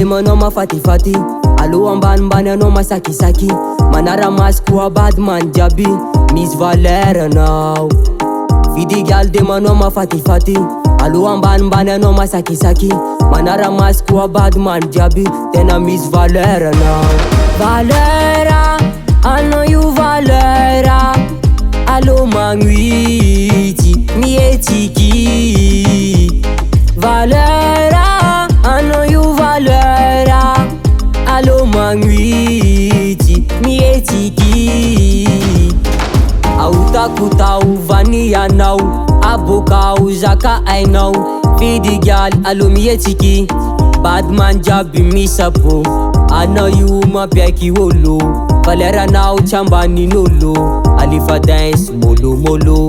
de manao mafatifati, aloha ambanimbany anao masakisaki. Manara-masy koa badman jiaby, misy valeur anao. Vidy galy de manao mafatifati, aloha ambanimbany anao masakisaki. Manara-masy koa badman jiaby, tena misy valeur anao. Valeur, anao io valeur, alo magnuity mietiky. Valeur, anao io valeur, alo magnuity mietiky. Autako tao vany anao, abokao zaka ainao. Vidy galy alo mietiky, badman jiaby misapo. Anao io mampiaiky olo, valeur anao tsy ambanin'olo. Alifa dance molo molo,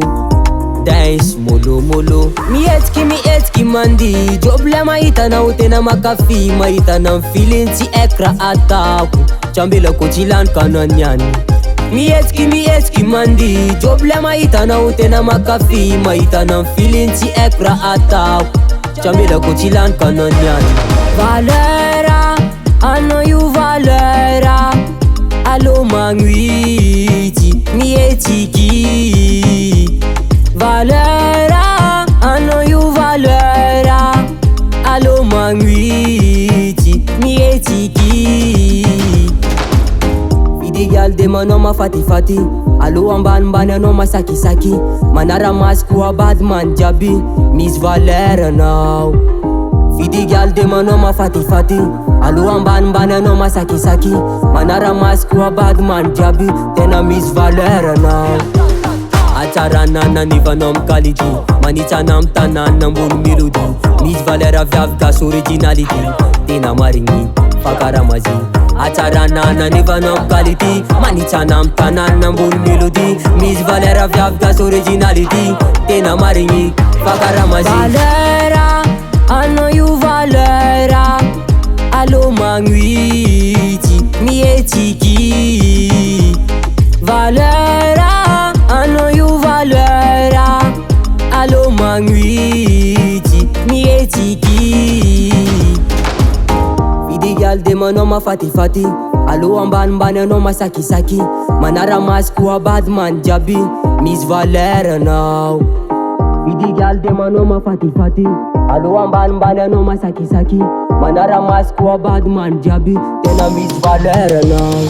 dance molo molo. Mietiky mandi, problema hitanao tena makafi. Mahitana feeling tsy ekra atako, tsambelako tsy laniko ananiany. Mietiky mandi, problema hitanao tena makafi. Mahitana feeling tsy ekra atako, tsambelako tsy laniko ananiany. Valeur, anao io valeur, alo magnuity mietiky. Valeur, anao io valeur, alo magnuity mietiky. Vidy galy de manao mafatifati, aloha ambanimbany anao masakisaki. Manara-masy koa badman jiaby, misy valeur anao. Vidy galy de manao mafatifati, aloha ambanimbany anao masakisaki. Manara-masy koa badman jiaby, tena misy valeur anao. Atsarana nanivanao amy qualité, manitsana amy tanana ambony melody. Misy valeur viavy gasy originality, tena marigny fakaramazy. Atsarana nanivanao amy qualité, manitsana amy tanana ambony melody. Misy valeur viavy gasy originality, tena marigny fakaramazy. Valeur, anao io valeur, alo magnuity mietiky. Valeur, anao io valeur, alo magnuity mietiky. Vidy galy de manao mafatifati, aloha ambanimbany anao masakisaki. Manara-masy koa badman jiaby, misy valeur anao. Vidy galy de manao mafatifati, aloha ambanimbany anao masakisaki. Manara-masy koa badman jiaby, tena misy valeur anao.